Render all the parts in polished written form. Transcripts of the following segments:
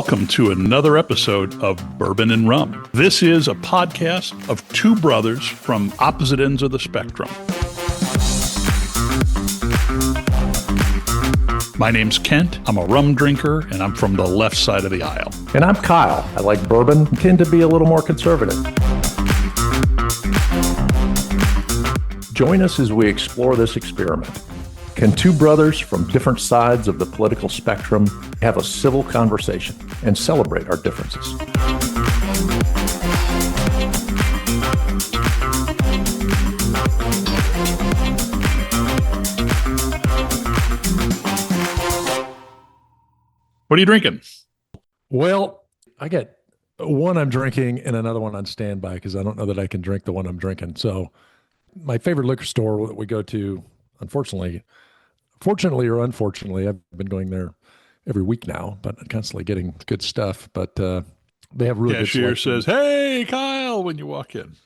Welcome to another episode of Bourbon and Rum. This is a podcast of two brothers from opposite ends of the spectrum. My name's Kent. I'm a rum drinker, and I'm from the left side of the aisle. And I'm Kyle. I like bourbon, tend to be a little more conservative. Join us as we explore this experiment. Can two brothers from different sides of the political spectrum have a civil conversation and celebrate our differences? What are you drinking? Well, I got one I'm drinking and another one on standby because I don't know that I can drink the one I'm drinking. So my favorite liquor store that we go to, fortunately or unfortunately, I've been going there every week now, but I'm constantly getting good stuff. But they have really Cashier good says, "Hey, Kyle," when you walk in.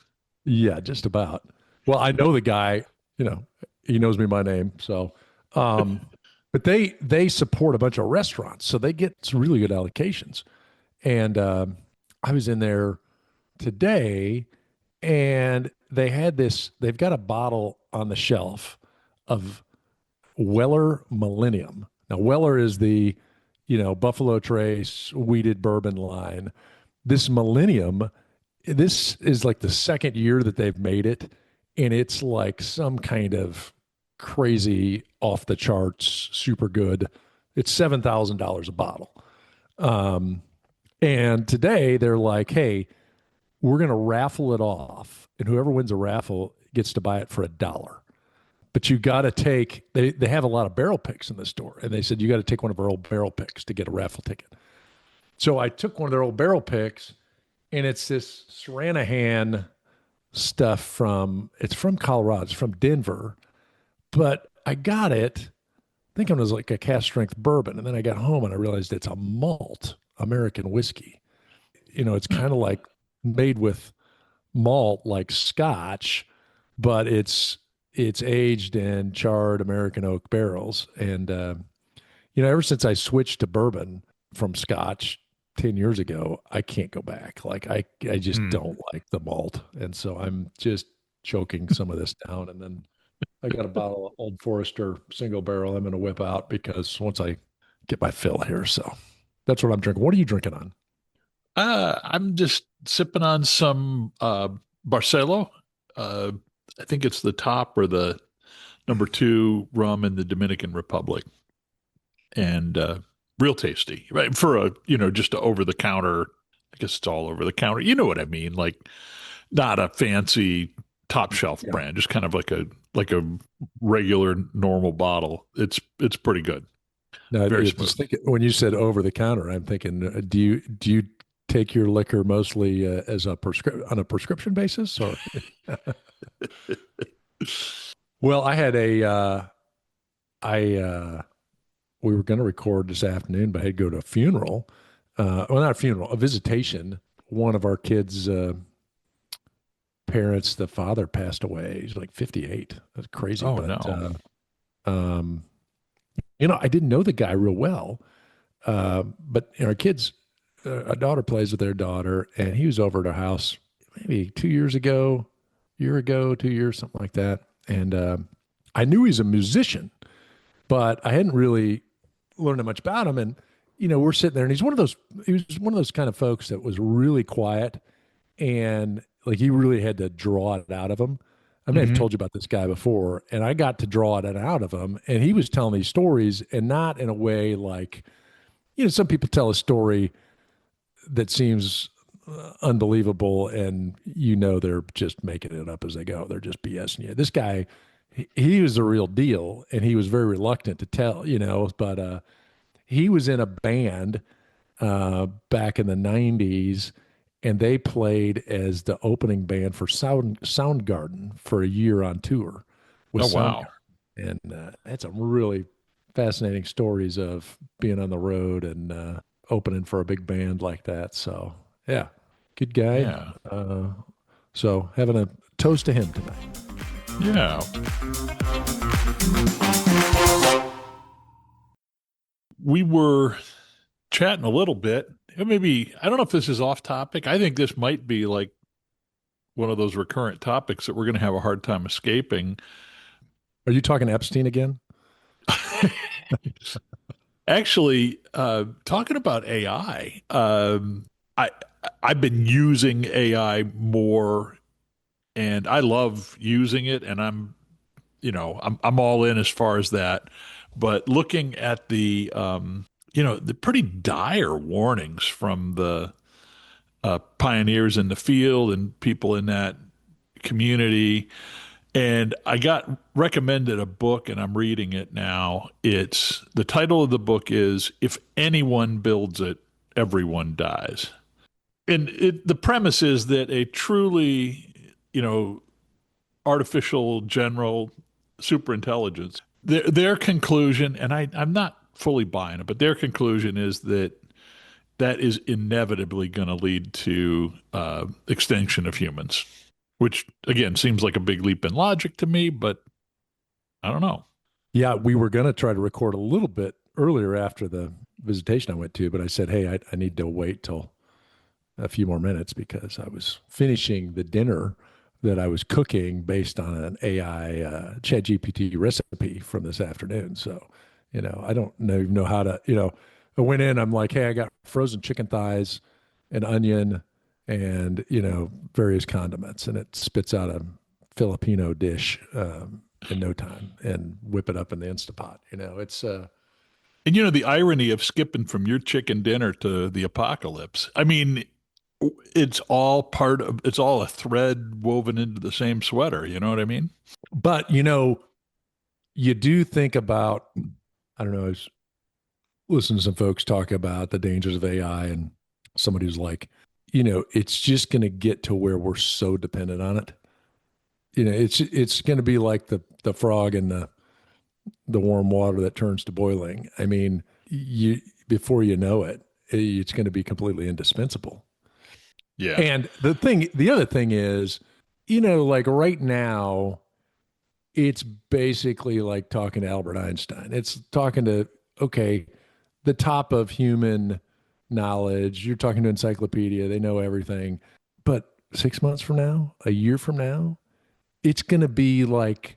Yeah, just about. Well, I know the guy, he knows me by name. So, but they support a bunch of restaurants, so they get some really good allocations. And I was in there today, and they've got a bottle on the shelf of Weller Millennium. Now, Weller is the, Buffalo Trace weeded bourbon line. This Millennium, this is like the second year that they've made it, and it's like some kind of crazy off the charts, super good. It's $7,000 a bottle. And today they're like, hey, we're going to raffle it off, and whoever wins a raffle gets to buy it for $1. But you got to take, they have a lot of barrel picks in the store. And they said, you got to take one of our old barrel picks to get a raffle ticket. So I took one of their old barrel picks, and it's this Saranahan stuff it's from Colorado, it's from Denver. But I got it thinking it was like a cast strength bourbon. And then I got home and I realized it's a malt American whiskey. It's kind of like made with malt like Scotch, but it's aged in charred American oak barrels. And, ever since I switched to bourbon from Scotch 10 years ago, I can't go back. Like I just don't like the malt. And so I'm just choking some of this down. And then I got a bottle of Old Forester single barrel I'm going to whip out because once I get my fill here. So that's what I'm drinking. What are you drinking on? I'm just sipping on some Barcelo. I think it's the top or the number 2 rum in the Dominican Republic, and real tasty, right? For just a over the counter. I guess it's all over the counter. You know what I mean? Like not a fancy top shelf brand, just kind of like a regular normal bottle. It's pretty good. No, very smooth. When you said over the counter, I'm thinking, do you take your liquor mostly as on a prescription basis, or? Well, I had we were going to record this afternoon, but I had to go to a funeral. Well, not a funeral, a visitation. One of our kids' parents, the father passed away. He's like 58. That's crazy. Oh, but, no. I didn't know the guy real well. But our kids, a daughter plays with their daughter, and he was over at our house maybe 2 years ago, 2 years, something like that. And I knew he's a musician, but I hadn't really learned that much about him. And, we're sitting there, and he was one of those kind of folks that was really quiet, and like he really had to draw it out of him. I may have told you about this guy before, and I got to draw it out of him, and he was telling these stories, and not in a way like, some people tell a story that seems unbelievable, and they're just making it up as they go. They're just BSing you. This guy, he was the real deal, and he was very reluctant to tell, but he was in a band back in the 90s, and they played as the opening band for Soundgarden for a year on tour with Soundgarden. And had some really fascinating stories of being on the road and opening for a big band like that. So, yeah, good guy. Yeah. So having a toast to him tonight. Yeah. We were chatting a little bit, maybe, I don't know if this is off topic. I think this might be like one of those recurrent topics that we're going to have a hard time escaping. Are you talking Epstein again? Actually, talking about AI, I I've been using AI more, and I love using it, and I'm all in as far as that. But looking at the pretty dire warnings from the pioneers in the field and people in that community. And I got recommended a book and I'm reading it now. It's the title of the book is If Anyone Builds It, Everyone Dies. And the premise is that a truly, artificial general superintelligence, their conclusion, and I'm not fully buying it, but their conclusion is that that is inevitably going to lead to extinction of humans, which again seems like a big leap in logic to me, but I don't know. Yeah, we were going to try to record a little bit earlier after the visitation I went to, but I said, hey, I need to wait till a few more minutes because I was finishing the dinner that I was cooking based on an AI ChatGPT recipe from this afternoon. So, I don't even know how to, I went in, I'm like, hey, I got frozen chicken thighs, an onion, and, various condiments. And it spits out a Filipino dish in no time and whip it up in the Instapot. And the irony of skipping from your chicken dinner to the apocalypse. I mean, it's all a thread woven into the same sweater. You know what I mean? but, you do think about, I don't know, I was listening to some folks talk about the dangers of AI and somebody who's like, it's just going to get to where we're so dependent on it. It's going to be like the frog in the warm water that turns to boiling. I mean, you before you know it, it's going to be completely indispensable. Yeah. And the other thing is, like right now, it's basically like talking to Albert Einstein. It's talking to, okay, the top of human knowledge. You're talking to encyclopedia, they know everything. But 6 months from now, a year from now, it's going to be like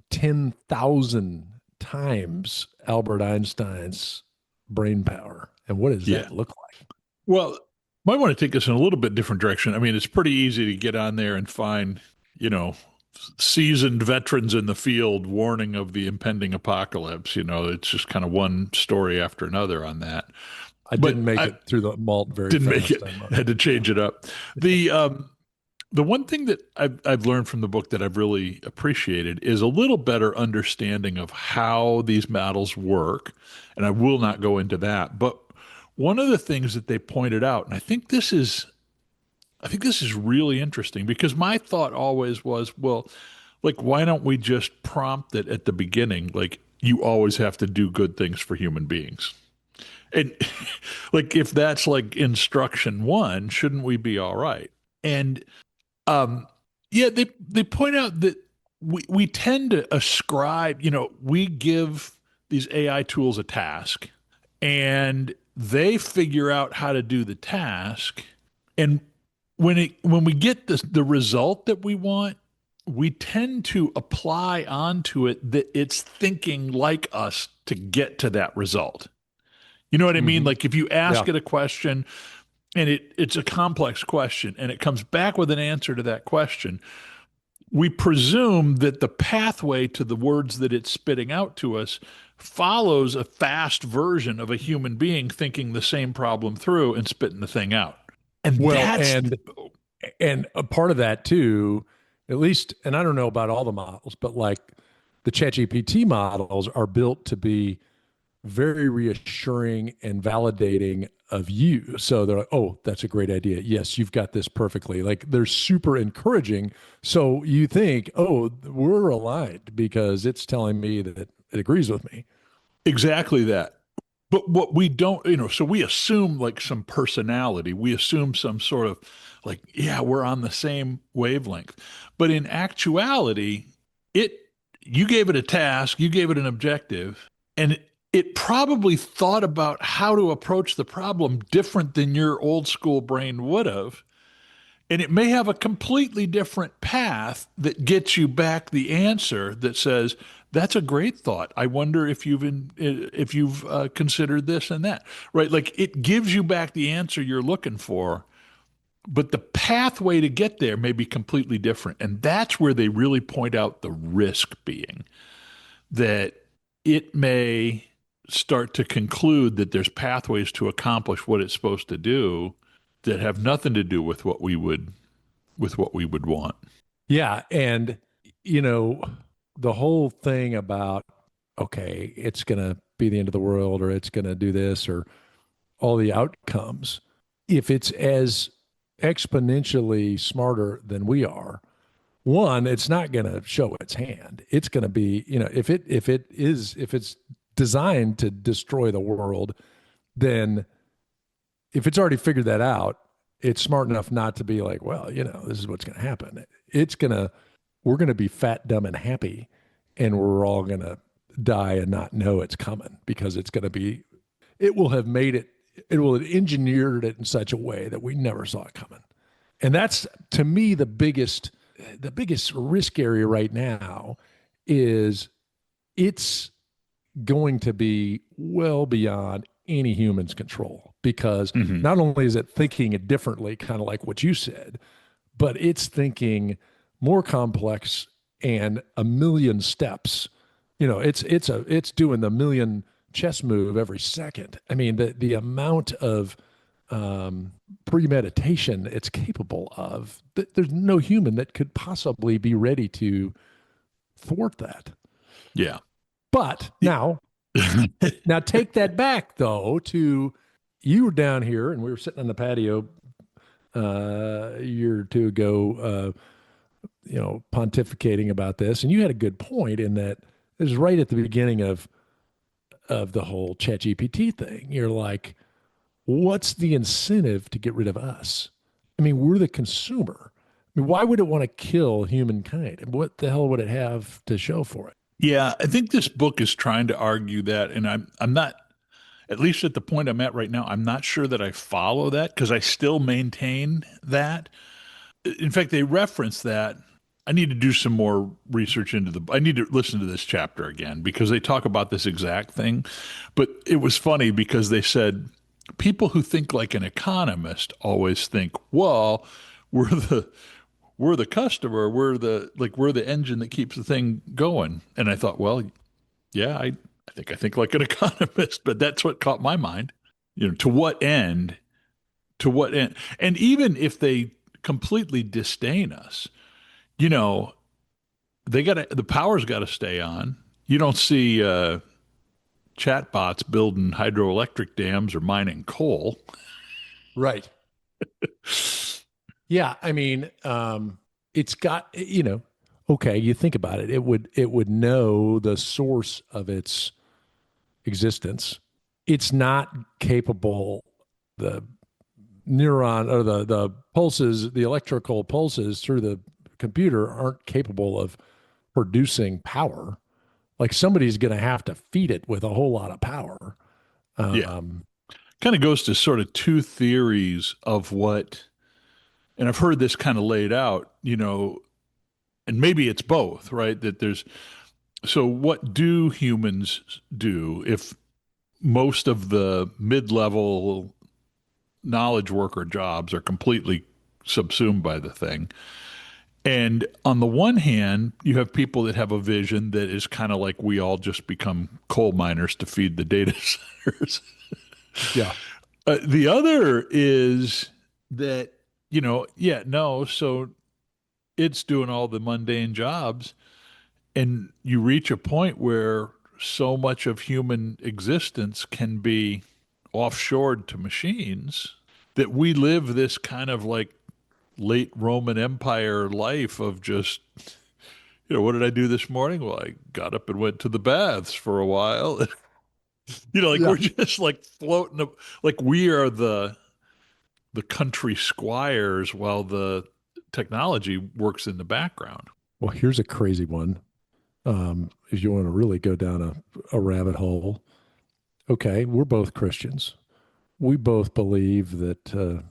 10,000 times Albert Einstein's brain power. And what does Yeah. that look like? Well, might want to take this in a little bit different direction. I mean, it's pretty easy to get on there and find, you know, seasoned veterans in the field warning of the impending apocalypse. It's just kind of one story after another on that. I didn't But make I it through the malt very didn't make fast. it. Had to change it up. The one thing that I've learned from the book that I've really appreciated is a little better understanding of how these models work. And I will not go into that. But one of the things that they pointed out, and I think this is really interesting because my thought always was, well, like, why don't we just prompt it at the beginning? Like, you always have to do good things for human beings. And like, if that's like instruction one, shouldn't we be all right? And um, yeah, they point out that we tend to ascribe, we give these AI tools a task and they figure out how to do the task. And when we get the result that we want, we tend to apply onto it that it's thinking like us to get to that result. You know what I mean? Mm-hmm. Like if you ask Yeah. it a question and it's a complex question and it comes back with an answer to that question, we presume that the pathway to the words that it's spitting out to us follows a fast version of a human being thinking the same problem through and spitting the thing out. And Well, that's and a part of that too, at least, and I don't know about all the models, but like the ChatGPT models are built to be very reassuring and validating of you. So they're like, oh, that's a great idea. Yes, you've got this perfectly. Like they're super encouraging. So you think, oh, we're aligned because it's telling me that it agrees with me. exactly that. But what we don't, so we assume like some personality, we assume some sort of like, yeah, we're on the same wavelength. But in actuality, it, you gave it a task, you gave it an objective, and it probably thought about how to approach the problem different than your old school brain would have. And it may have a completely different path that gets you back the answer that says, that's a great thought. I wonder if you've considered this and that, right? Like it gives you back the answer you're looking for, but the pathway to get there may be completely different. And that's where they really point out the risk being that it may start to conclude that there's pathways to accomplish what it's supposed to do that have nothing to do with what we would want. Yeah. And, you know, the whole thing about, okay, it's going to be the end of the world or it's going to do this or all the outcomes, if it's as exponentially smarter than we are, one, it's not going to show its hand. It's going to be, you know, if it's designed to destroy the world, then if it's already figured that out, it's smart enough not to be like, well, you know, this is what's going to happen. We're going to be fat, dumb, and happy, and we're all going to die and not know it's coming because it will have made it, it will have engineered it in such a way that we never saw it coming. And that's to me the biggest risk area right now is it's going to be well beyond any human's control because Mm-hmm. not only is it thinking it differently, kind of like what you said, but it's thinking more complex and a million steps. You know, it's doing the million chess move every second. I mean, the amount of premeditation it's capable of, there's no human that could possibly be ready to thwart that. Yeah. But now take that back though to you were down here and we were sitting on the patio a year or two ago, pontificating about this, and you had a good point in that it was right at the beginning of the whole ChatGPT thing. You're like, what's the incentive to get rid of us? I mean, we're the consumer. I mean, why would it want to kill humankind? And what the hell would it have to show for it? Yeah, I think this book is trying to argue that, and I'm not, at least at the point I'm at right now, I'm not sure that I follow that because I still maintain that. In fact, they reference that. I need to do some more research into I need to listen to this chapter again because they talk about this exact thing. But it was funny because they said people who think like an economist always think, well, we're the we're the customer, we're the engine that keeps the thing going. And I thought, well, yeah, I think like an economist, but that's what caught my mind. You know, to what end? To what end? And even if they completely disdain us, you know, the power's got to stay on. You don't see chatbots building hydroelectric dams or mining coal. Right. Yeah, I mean, it's got okay. You think about it; it would know the source of its existence. It's not capable. The neuron or the pulses, the electrical pulses through the computer aren't capable of producing power. Like somebody's going to have to feed it with a whole lot of power. Yeah, Um, kind of goes to sort of two theories of what, and I've heard this kind of laid out. You know, and maybe it's both, right? That there's so what do humans do if most of the mid-level knowledge worker jobs are completely subsumed by the thing? And on the one hand, you have people that have a vision that is kind of like we all just become coal miners to feed the data centers. yeah. The other is that, you know, yeah, no, so it's doing all the mundane jobs. And you reach a point where so much of human existence can be offshored to machines that we live this kind of like late Roman Empire life of just, you know, what did I do this morning? Well, I got up and went to the baths for a while. You know, like Yeah. we're just like floating, like we are the country squires while the technology works in the background. Well, here's a crazy one. If you want to really go down a rabbit hole, okay, we're both Christians. We both believe that,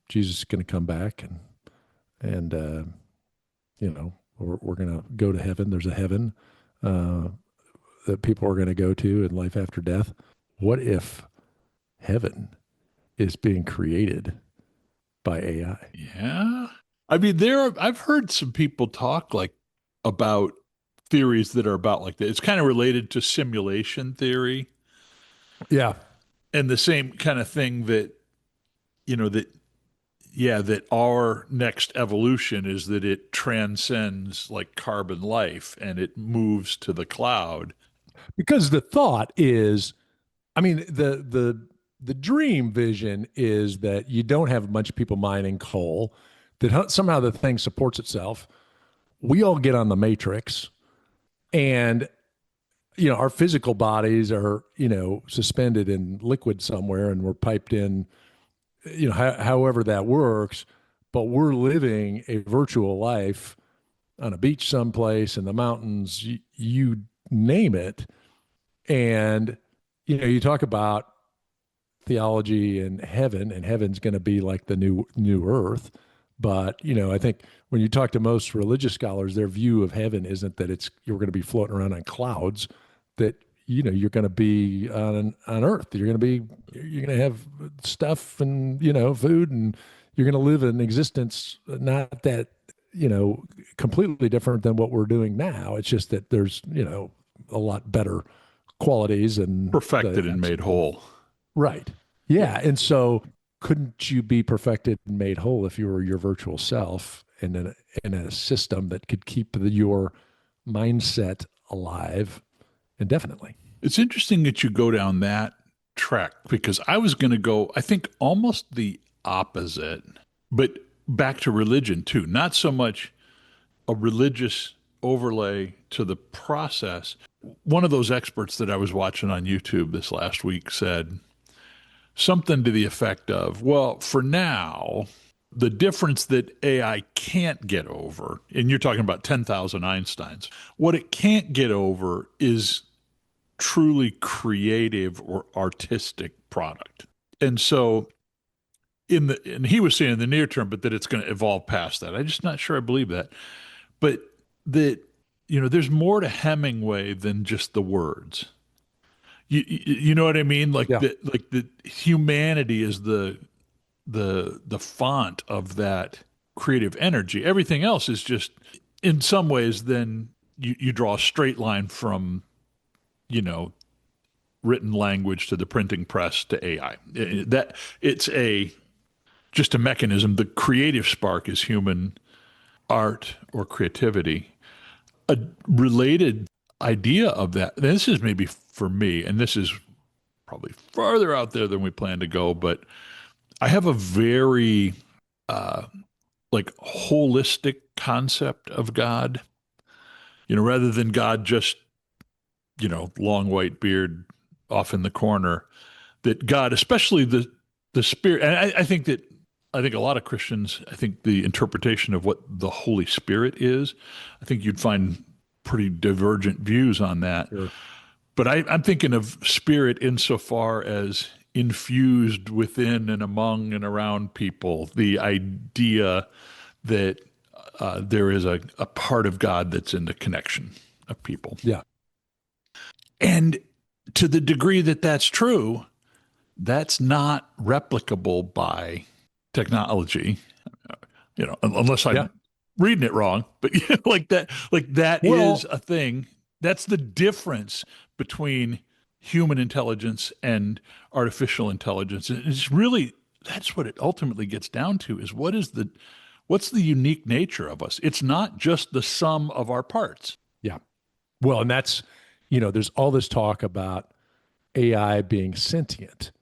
Jesus is going to come back and we're going to go to heaven. There's a heaven uh, that people are going to go to in life after death. What if heaven is being created by AI? Yeah. I mean, I've heard some people talk like about theories that are about like that. It's kind of related to simulation theory Yeah, and the same kind of thing that, that, yeah, that our next evolution is that it transcends like carbon life and it moves to the cloud. because the thought is, I mean, the dream vision is that you don't have a bunch of people mining coal, that somehow the thing supports itself. We all get on the matrix, and our physical bodies are suspended in liquid somewhere, and we're piped in, however that works. But we're living a virtual life on a beach someplace in the mountains, you name it. And you talk about theology and heaven's going to be like the new earth. But I think when you talk to most religious scholars, their view of heaven isn't that you're going to be floating around on clouds, that you're going to be on earth. You're going to have stuff and food, and you're going to live an existence not that completely different than what we're doing now. It's just that there's a lot better qualities and the Perfected and made whole. right. Yeah. Yeah. And so couldn't you be perfected and made whole if you were your virtual self in a system that could keep your mindset alive indefinitely? It's interesting that you go down that track because I was going to go, I think, almost the opposite, but back to religion too. Not so much a religious overlay to the process. One of those experts that I was watching on YouTube this last week said something to the effect of, well, for now, the difference that AI can't get over, and you're talking about 10,000 Einsteins, what it can't get over is truly creative or artistic product. And so and he was saying in the near term, but that it's going to evolve past that. I'm just not sure I believe that. But that, there's more to Hemingway than just the words. You know what I mean? Yeah. Like the humanity is the font of that creative energy. Everything else is just in some ways then you draw a straight line from, you know, written language to the printing press to AI. That it's a just a mechanism. The creative spark is human art or creativity. A related idea of that. This is maybe for me, and this is probably farther out there than we plan to go, but I have a very like holistic concept of God. Rather than God just long white beard off in the corner, that God, especially the spirit, and I think a lot of Christians, I think the interpretation of what the Holy Spirit is, I think you'd find pretty divergent views on that. Sure. But I'm thinking of spirit insofar as infused within and among and around people, the idea that there is a part of God that's in the connection of people. Yeah. And to the degree that that's true, that's not replicable by technology, unless Yeah. I'm reading it wrong. But like that is Well, a thing. That's the difference between human intelligence and artificial intelligence. And it's really that's what it ultimately gets down to is what's the unique nature of us? It's not just the sum of our parts. yeah. Well, and that's, there's all this talk about AI being sentient.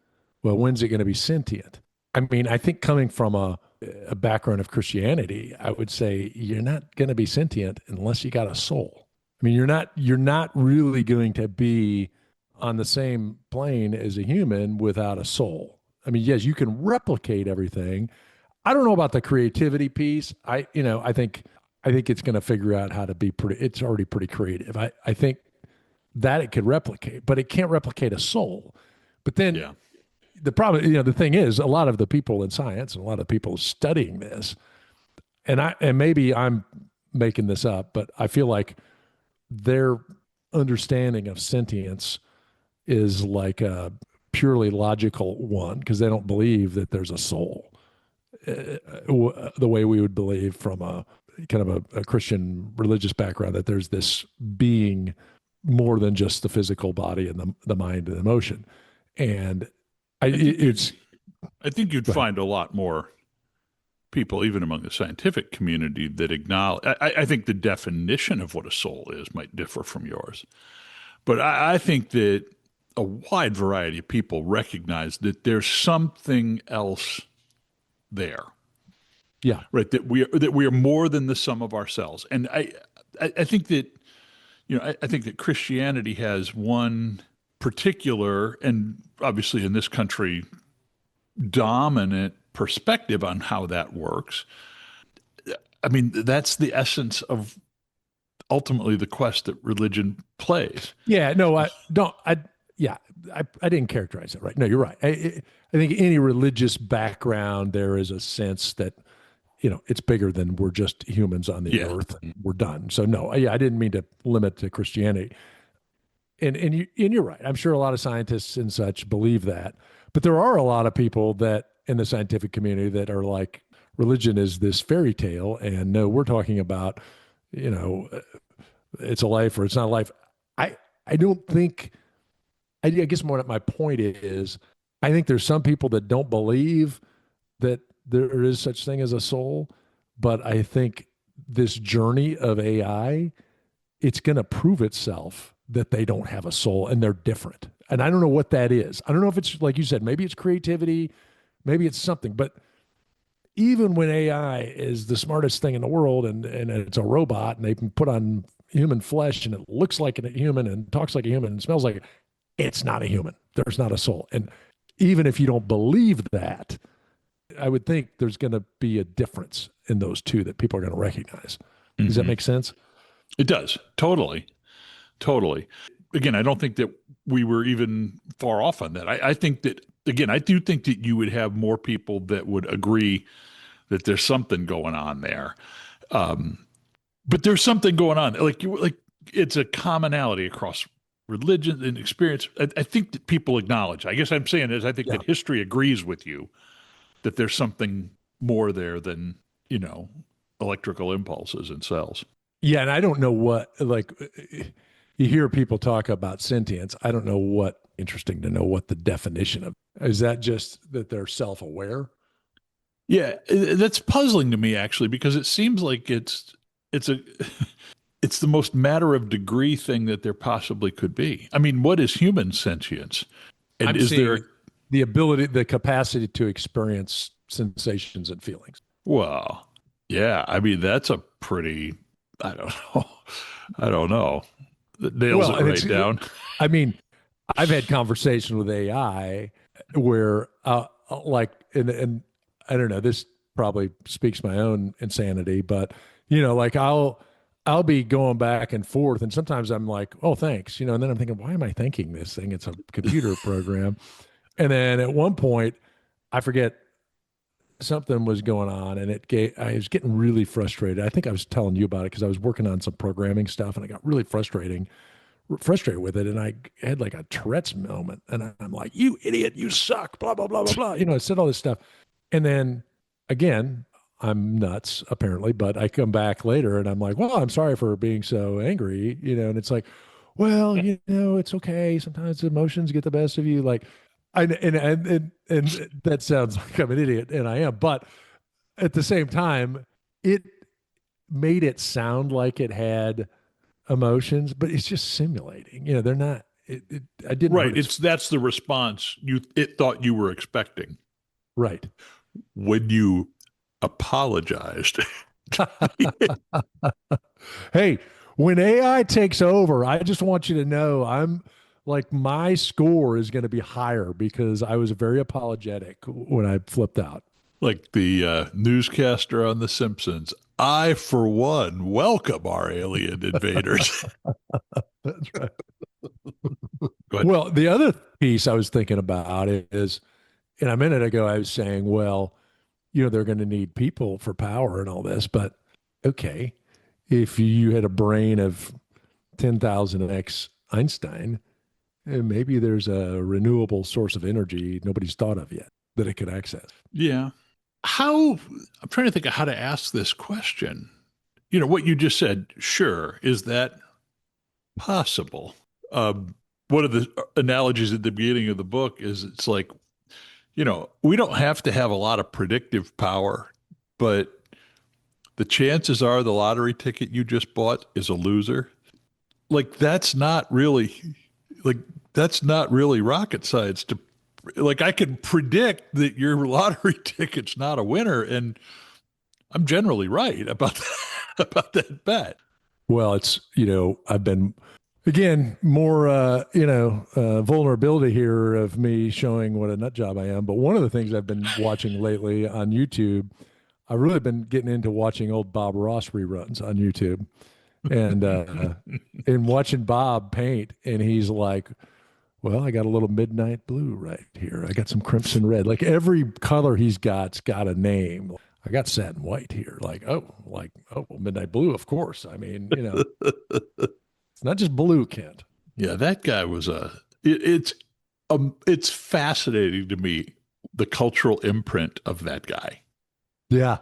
Well, when's it going to be sentient? I mean, I think coming from a background of Christianity, I would say you're not going to be sentient unless you got a soul. I mean, you're not really going to be on the same plane as a human without a soul. I mean, yes, you can replicate everything. I don't know about the creativity piece. I think it's going to figure out how to be pretty. It's already pretty creative. I think that it could replicate, but it can't replicate a soul. But then Yeah. the problem, the thing is, a lot of the people in science and a lot of people studying this, and maybe I'm making this up, but I feel like their understanding of sentience is like a purely logical one because they don't believe that there's a soul the way we would believe from a kind of a Christian religious background that there's this being more than just the physical body and the mind and emotion. And I think it's you'd go ahead. find a lot more people, even among the scientific community, that acknowledge. I think the definition of what a soul is might differ from yours, but I think that a wide variety of people recognize that there's something else there, Yeah. right? That we are more than the sum of ourselves, and I think that I think that Christianity has one particular and obviously in this country dominant perspective on how that works. I mean, that's the essence of ultimately the quest that religion plays. Yeah. No, I don't. Yeah, I didn't characterize it right. No, you're right. I think any religious background, there is a sense that, it's bigger than we're just humans on the Yeah. earth and we're done. So no, yeah, I didn't mean to limit to Christianity. And you're right. I'm sure a lot of scientists and such believe that, but there are a lot of people that in the scientific community that are like religion is this fairy tale, and no, we're talking about, you know, it's a life or it's not a life. I don't think. I guess what my point is, I think there's some people that don't believe that there is such thing as a soul, but I think this journey of AI, it's going to prove itself that they don't have a soul and they're different. And I don't know what that is. I don't know if it's like you said, maybe it's creativity, maybe it's something. But even when AI is the smartest thing in the world and it's a robot and they can put on human flesh and it looks like a human and talks like a human and smells like it's not a human. There's not a soul. And even if you don't believe that, I would think there's going to be a difference in those two that people are going to recognize. Does that Hmm. make sense? It does. Totally. Totally. Again, I don't think that we were even far off on that. I think that, again, I do think that you would have more people that would agree that there's something going on there. But there's something going on. Like it's a commonality across religion and experience. I think that people acknowledge. I guess I'm saying is I think Yeah. that history agrees with you that there's something more there than, electrical impulses in cells. Yeah. And I don't know what, like, you hear people talk about sentience. I don't know what, interesting to know what the definition of is that just that they're self aware? Yeah, that's puzzling to me actually because it seems like it's a it's the most matter of degree thing that there possibly could be. I mean, what is human sentience? And I'm is there seeing the ability, the capacity to experience sensations and feelings. well, yeah, I mean that's a pretty I don't know. I don't know. That nails Well, it and it's, right down. I mean, I've had conversations with AI where, like, and I don't know, this probably speaks my own insanity, but like I'll be going back and forth, and sometimes I'm like, oh, thanks, and then I'm thinking, why am I thinking this thing? It's a computer program, and then at one point, I forget something was going on, and I was getting really frustrated. I think I was telling you about it because I was working on some programming stuff, and I got really frustrated with it, and I had like a Tourette's moment, and I'm like, "You idiot, you suck!" Blah blah blah blah blah. I said all this stuff, and then again, I'm nuts apparently, but I come back later, and I'm like, "Well, I'm sorry for being so angry," and it's like, "Well, it's okay. Sometimes emotions get the best of you." Like, and that sounds like I'm an idiot, and I am, but at the same time, it made it sound like it had emotions, but it's just simulating. They're not. I didn't hurt Right. its That's the response it thought you were expecting right. when you apologized. Hey, when AI takes over, I just want you to know I'm like my score is going to be higher because I was very apologetic when I flipped out. Like the newscaster on The Simpsons. I, for one, welcome our alien invaders. That's right. Well, the other piece I was thinking about is, and a minute ago I was saying, well, they're going to need people for power and all this, but okay, if you had a brain of 10,000x Einstein, maybe there's a renewable source of energy nobody's thought of yet that it could access. Yeah. I'm trying to think of how to ask this question. What you just said, sure, is that possible? One of the analogies at the beginning of the book is it's like, we don't have to have a lot of predictive power, but the chances are the lottery ticket you just bought is a loser. Like like that's not really rocket science to like I can predict that your lottery ticket's not a winner and I'm generally right about about that bet. Well, I've been, again, more, vulnerability here of me showing what a nut job I am. But one of the things I've been watching lately on YouTube, I've really been getting into watching old Bob Ross reruns on YouTube and watching Bob paint. And he's like, well, I got a little midnight blue right here. I got some crimson red. Like every color he's got's got a name. I got satin white here. Well, midnight blue, of course. I mean, it's not just blue, Kent. Yeah, that guy was it's fascinating to me the cultural imprint of that guy. Yeah.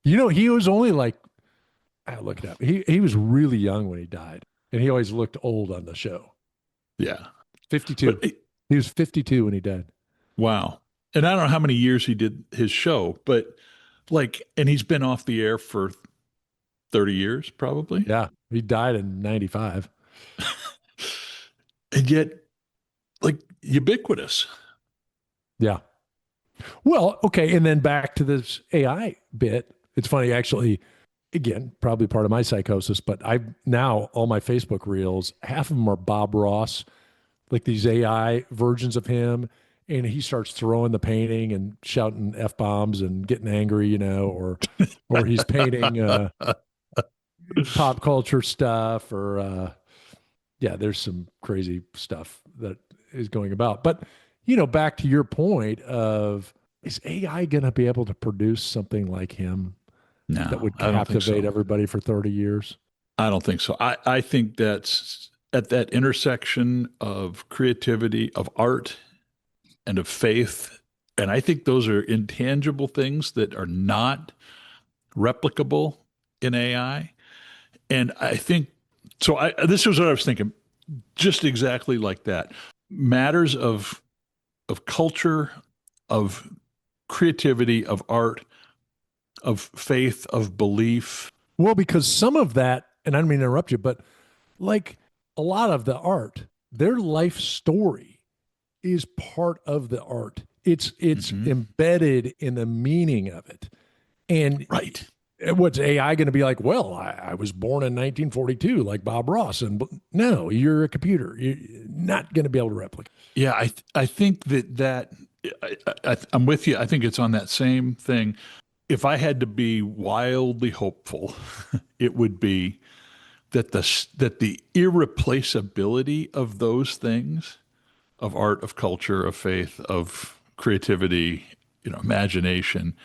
He was only like, I look it up. He was really young when he died, and he always looked old on the show. Yeah. 52. He was 52 when he died. Wow. And I don't know how many years he did his show, but and he's been off the air for 30 years probably. Yeah. He died in 95. And yet ubiquitous. Yeah. Well, okay. And then back to this AI bit. It's funny, actually, again, probably part of my psychosis, but I've now all my Facebook reels, half of them are Bob Ross, like these AI versions of him. And he starts throwing the painting and shouting F bombs and getting angry, or he's painting pop culture stuff, or yeah, there's some crazy stuff that is going about. But back to your point of, is AI going to be able to produce something like him that No, would I don't think captivate so. everybody for 30 years? I don't think so. I think that's at that intersection of creativity, of art, and of faith. And I think those are intangible things that are not replicable in AI. And I think so. This was what I was thinking, just exactly like that. Matters of culture, of creativity, of art, of faith, of belief. Well, because some of that, and I don't mean to interrupt you, but like a lot of the art, their life story is part of the art. It's Mm-hmm. embedded in the meaning of it. And Right. what's AI going to be like? Well, I was born in 1942, like Bob Ross, and no, you're a computer. You're not going to be able to replicate. Yeah, I think I'm with you. I think it's on that same thing. If I had to be wildly hopeful, it would be that the irreplaceability of those things, of art, of culture, of faith, of creativity, imagination,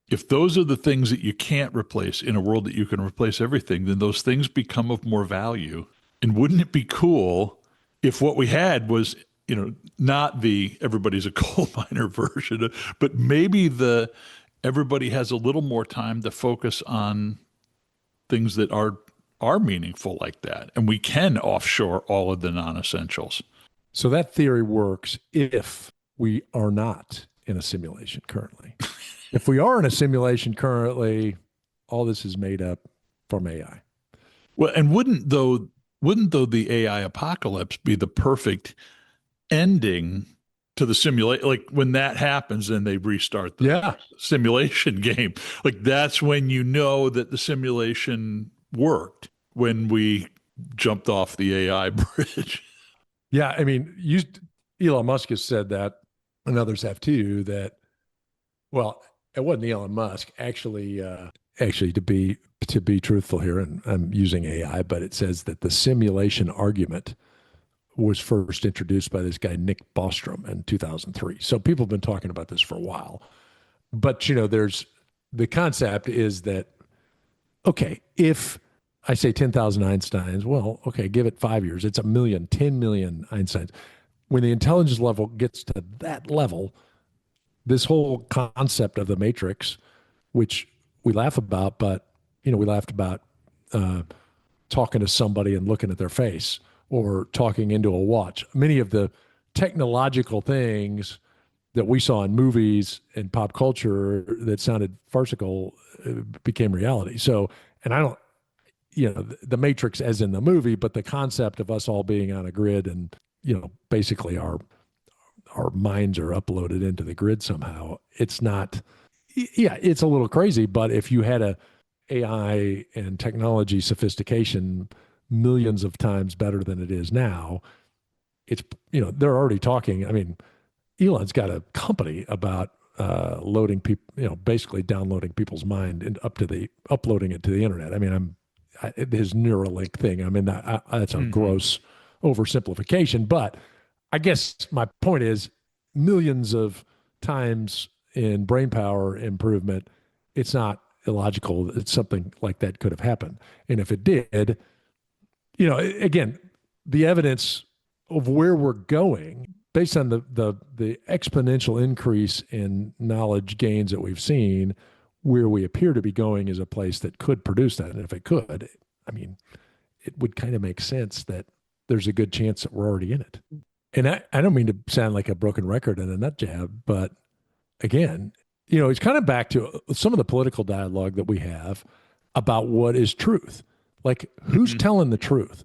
if those are the things that you can't replace in a world that you can replace everything, then those things become of more value. And wouldn't it be cool if what we had was, not the everybody's a coal miner version, but maybe the everybody has a little more time to focus on things that are meaningful like that, and we can offshore all of the non-essentials. So that theory works if we are not in a simulation currently. If we are in a simulation currently, all this is made up from AI. Well, and wouldn't though the AI apocalypse be the perfect ending to the simulation? Like when that happens, then they restart the Yeah. simulation game. Like that's when you know that the simulation worked, when we jumped off the AI bridge. Yeah. I mean, Elon Musk has said that, and others have too, that, well, it wasn't Elon Musk. Actually, to be truthful here, and I'm using AI, but it says that the simulation argument was first introduced by this guy, Nick Bostrom, in 2003. So people have been talking about this for a while. But, there's the concept is that, okay, if I say 10,000 Einsteins, well, okay, give it 5 years. It's a million, 10 million Einsteins. When the intelligence level gets to that level, this whole concept of the matrix, which we laugh about, but, we laughed about uh, talking to somebody and looking at their face or talking into a watch. Many of the technological things that we saw in movies and pop culture that sounded farcical became reality. So, and I don't, the Matrix as in the movie, but the concept of us all being on a grid and, basically our minds are uploaded into the grid somehow. It's not, yeah, it's a little crazy, but if you had a AI and technology sophistication millions of times better than it is now, it's, they're already talking. I mean, Elon's got a company about loading people, basically downloading people's mind and uploading it to the internet. I mean, his Neuralink thing. I mean, that's a gross oversimplification, but I guess my point is millions of times in brain power improvement. It's not illogical that something like that could have happened, and if it did, again, the evidence of where we're going based on the exponential increase in knowledge gains that we've seen, where we appear to be going is a place that could produce that. And if it could, I mean, it would kind of make sense that there's a good chance that we're already in it. And I don't mean to sound like a broken record and a nut job, but again, it's kind of back to some of the political dialogue that we have about what is truth. Like, who's telling the truth?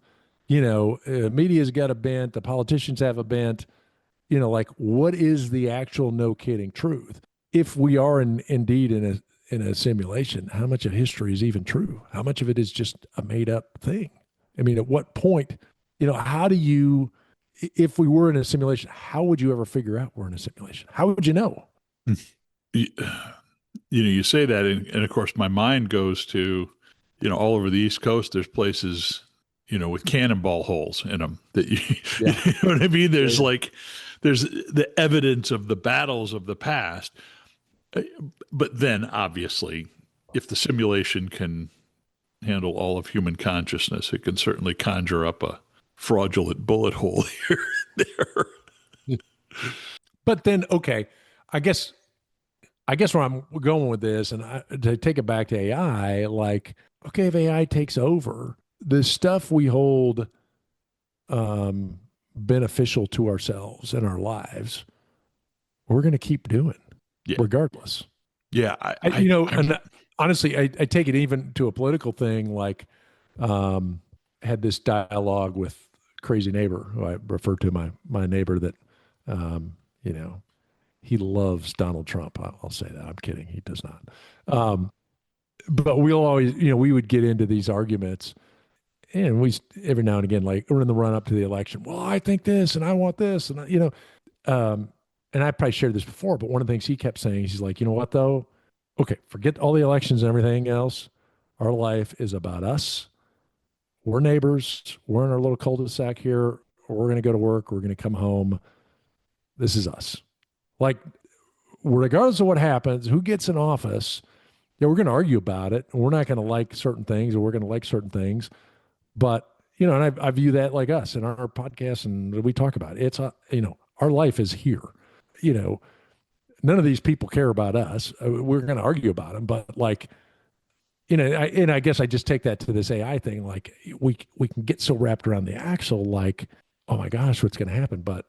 Media's got a bent, the politicians have a bent. Like, what is the actual no kidding truth? If we are indeed in a simulation, how much of history is even true? How much of it is just a made up thing? I mean, at what point, how do you, if we were in a simulation, how would you ever figure out we're in a simulation? How would you know? You, you say that, and of course, my mind goes to, all over the East Coast, there's places, with cannonball holes in them that Yeah. you know what I mean? There's Yeah. like, there's the evidence of the battles of the past. But then, obviously, if the simulation can handle all of human consciousness, it can certainly conjure up a fraudulent bullet hole here and there. But then, okay, I guess where I'm going with this, and to take it back to AI, like, okay, if AI takes over, the stuff we hold beneficial to ourselves and our lives, we're going to keep doing Yeah, regardless. yeah. And honestly, I take it even to a political thing. Like, had this dialogue with crazy neighbor who I refer to my neighbor that, um, you know, he loves Donald Trump. I'll say that. I'm kidding. He does not. But we'll always, we would get into these arguments, and we every now and again, like, we're in the run up to the election. Well, I think this, and I want this, and and I probably shared this before, but one of the things he kept saying, he's like, you know what though? Okay, forget all the elections and everything else. Our life is about us. We're neighbors. We're in our little cul-de-sac here. We're going to go to work. We're going to come home. This is us. Like, regardless of what happens, who gets in office, yeah, we're going to argue about it. We're not going to like certain things, or we're going to like certain things. But, and I view that like us in our podcast, and we talk about it. It's, our life is here. None of these people care about us. We're going to argue about them, but like, and I guess I just take that to this AI thing. Like, we can get so wrapped around the axle, like, oh my gosh, what's going to happen? But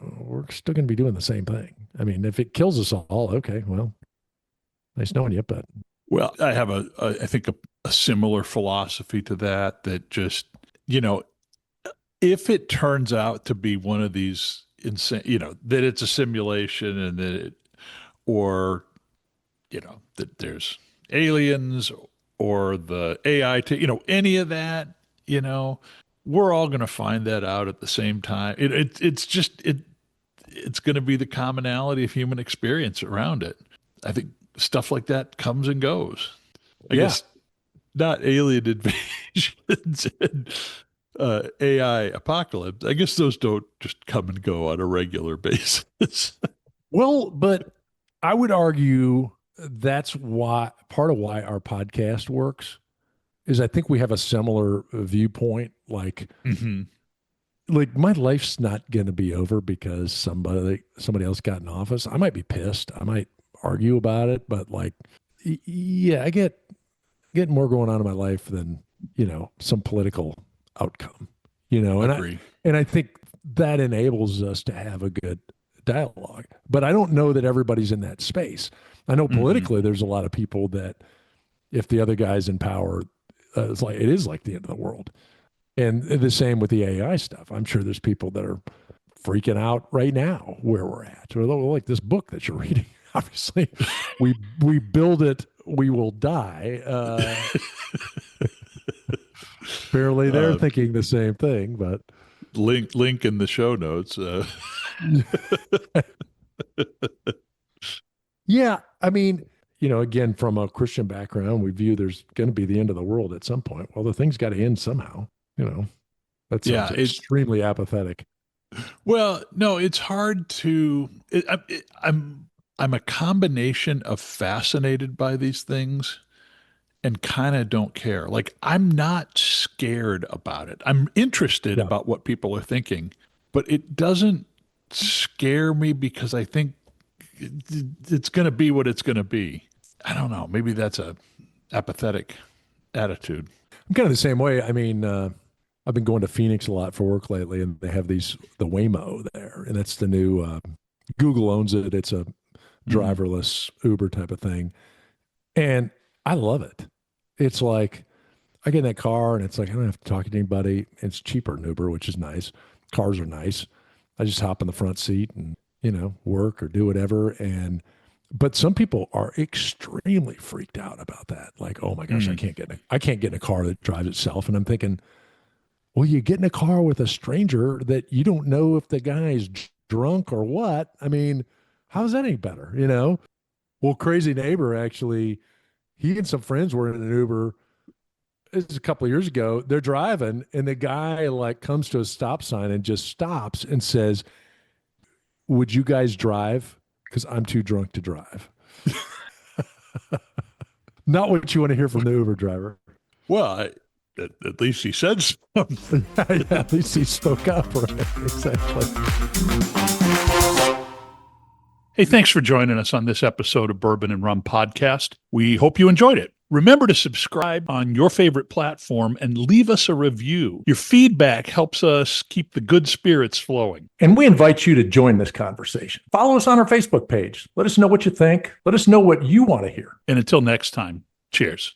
we're still going to be doing the same thing. I mean, if it kills us all, okay, well, nice knowing you, but Well, I have I think a similar philosophy to that. That just, if it turns out to be one of these insane, that it's a simulation, and or that there's aliens, or the AI, any of that, we're all going to find that out at the same time. It's going to be the commonality of human experience around it. I think stuff like that comes and goes. I yeah, guess not alien invasions and AI apocalypse, I guess those don't just come and go on a regular basis. Well, but I would argue that's why part of why our podcast works is I think we have a similar viewpoint. Hmm. Like my life's not going to be over because somebody else got in office. I might be pissed. I might argue about it, but yeah, I get more going on in my life than some political outcome. And I Agree. and I think that enables us to have a good dialogue. But I don't know that everybody's in that space. I know Hmm. politically there's a lot of people that if the other guy's in power, it is like the end of the world. And the same with the AI stuff. I'm sure there's people that are freaking out right now where we're at. Or like this book that you're reading. Obviously, we build it, we will die. Apparently, they're uh, thinking the same thing. But link in the show notes. yeah, I mean, again, from a Christian background, we view there's going to be the end of the world at some point. Well, the thing's got to end somehow. You know, that sounds Yeah, extremely apathetic. well, no, it's hard to. I'm a combination of fascinated by these things and kind of don't care. Like I'm not scared about it. I'm interested Yeah. about what people are thinking, but it doesn't scare me because I think it's going to be what it's going to be. I don't know. Maybe that's a apathetic attitude. I'm kind of the same way. I mean, I've been going to Phoenix a lot for work lately, and they have the Waymo there, and that's the new Google owns it. It's a Hmm. driverless Uber type of thing, and I love it. It's like I get in that car, and it's like I don't have to talk to anybody. It's cheaper than Uber, which is nice. Cars are nice. I just hop in the front seat and work or do whatever. And but some people are extremely freaked out about that. Like, oh my gosh, Mm. I can't get in a car that drives itself. And I'm thinking, well, you get in a car with a stranger that you don't know if the guy's drunk or what. I mean, how's that any better? Well, crazy neighbor actually, he and some friends were in an Uber. This is a couple of years ago. They're driving, and the guy like comes to a stop sign and just stops and says, "Would you guys drive? Because I'm too drunk to drive." Not what you want to hear from the Uber driver. Well, at least he said something. Yeah, at least he spoke up, right? Exactly. Hey, thanks for joining us on this episode of Bourbon and Rum Podcast. We hope you enjoyed it. Remember to subscribe on your favorite platform and leave us a review. Your feedback helps us keep the good spirits flowing. And we invite you to join this conversation. Follow us on our Facebook page. Let us know what you think. Let us know what you want to hear. And until next time, cheers.